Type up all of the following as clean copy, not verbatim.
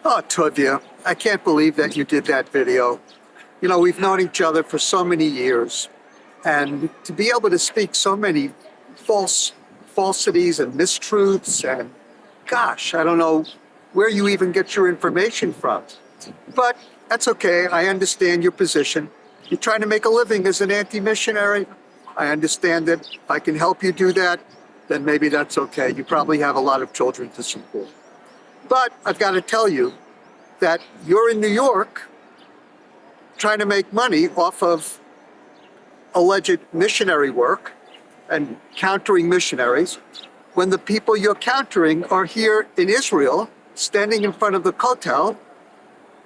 Oh, Tovia, I can't believe that you did that video. You know, we've known each other for so many years, and to be able to speak so many falsities and mistruths, and gosh, I don't know where you even get your information from. But that's okay. I understand your position. You're trying to make a living as an anti-missionary. I understand that if I can help you do that, then maybe that's okay. You probably have a lot of children to support. But I've got to tell you that you're in New York trying to make money off of alleged missionary work and countering missionaries when the people you're countering are here in Israel standing in front of the Kotel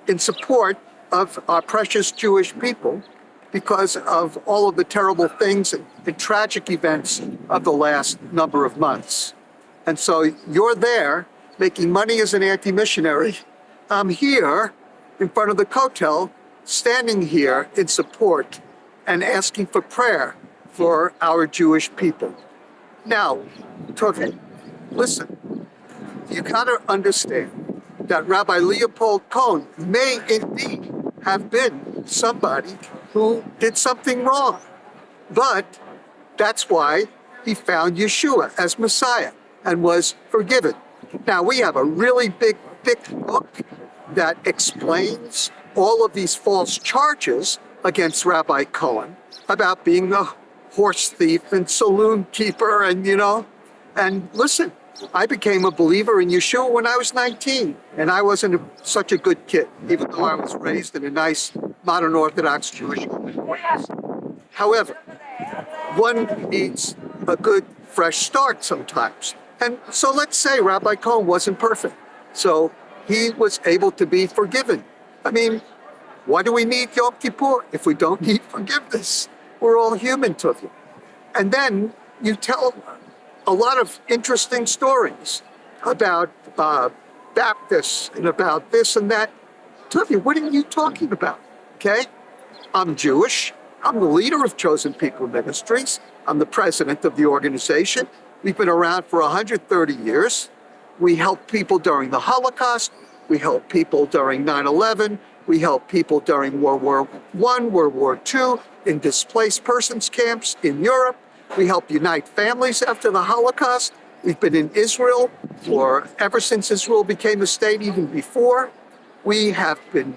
in support of our precious Jewish people because of all of the terrible things and tragic events of the last number of months. And so you're there making money as an anti-missionary. I'm here in front of the Kotel, standing here in support and asking for prayer for our Jewish people. Now, Tovia, listen, you gotta understand that Rabbi Leopold Cohen may indeed have been somebody who did something wrong, but that's why he found Yeshua as Messiah and was forgiven. Now, we have a really big, thick book that explains all of these false charges against Rabbi Cohen about being a horse thief and saloon keeper and listen, I became a believer in Yeshua when I was 19, and I wasn't such a good kid, even though I was raised in a nice modern Orthodox Jewish home. However, one needs a good fresh start sometimes. And so let's say Rabbi Cohen wasn't perfect. So he was able to be forgiven. I mean, why do we need Yom Kippur if we don't need forgiveness? We're all human, Tovia. And then you tell a lot of interesting stories about Baptists and about this and that. Tovia, what are you talking about? Okay? I'm Jewish. I'm the leader of Chosen People Ministries. I'm the president of the organization. We've been around for 130 years. We helped people during the Holocaust. We helped people during 9/11. We helped people during World War I, World War II, in displaced persons camps in Europe. We helped unite families after the Holocaust. We've been in Israel ever since Israel became a state, even before. We have been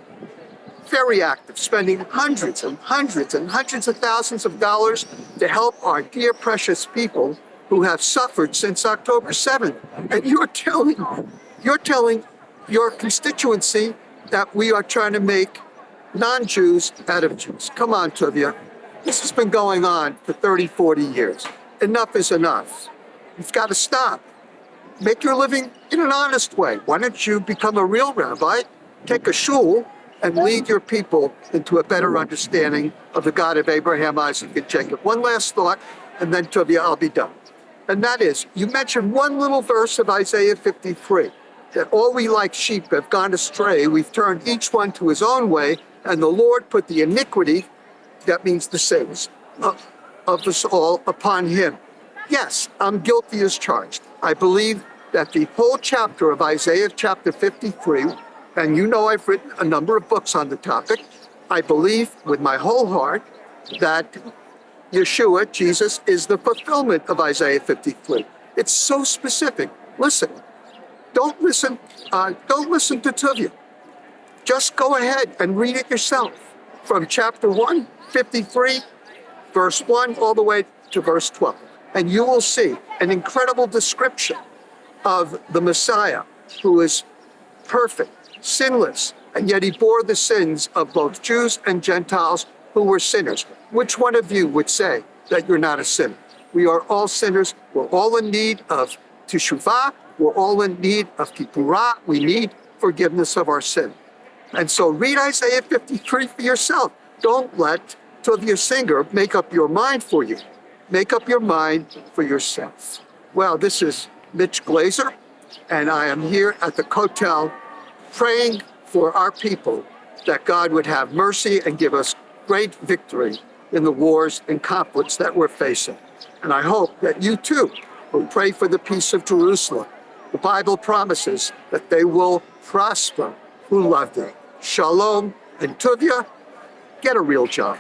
very active, spending hundreds and hundreds and hundreds of thousands of dollars to help our dear, precious people who have suffered since October 7th. And you're telling your constituency that we are trying to make non-Jews out of Jews. Come on, Tovia. This has been going on for 30, 40 years. Enough is enough. You've got to stop. Make your living in an honest way. Why don't you become a real rabbi, take a shul, and lead your people into a better understanding of the God of Abraham, Isaac, and Jacob. One last thought, and then, Tovia, I'll be done. And that is, you mentioned one little verse of Isaiah 53, that all we like sheep have gone astray. We've turned each one to his own way, and the Lord put the iniquity, that means the sins, of us all upon him. Yes, I'm guilty as charged. I believe that the whole chapter of Isaiah chapter 53, and you know I've written a number of books on the topic, I believe with my whole heart that Yeshua, Jesus, is the fulfillment of Isaiah 53. It's so specific. Listen, don't listen to Tovia. Just go ahead and read it yourself from chapter 1, 53, verse 1, all the way to verse 12. And you will see an incredible description of the Messiah who is perfect, sinless, and yet he bore the sins of both Jews and Gentiles who were sinners. Which one of you would say that you're not a sinner? We are all sinners. We're all in need of teshuvah. We're all in need of kippurah. We need forgiveness of our sin. And so read Isaiah 53 for yourself. Don't let Tovia Singer make up your mind for you. Make up your mind for yourself. Well, this is Mitch Glazer, and I am here at the Kotel praying for our people that God would have mercy and give us great victory in the wars and conflicts that we're facing. And I hope that you too will pray for the peace of Jerusalem. The Bible promises that they will prosper, ulavde, shalom, and Tovia, get a real job.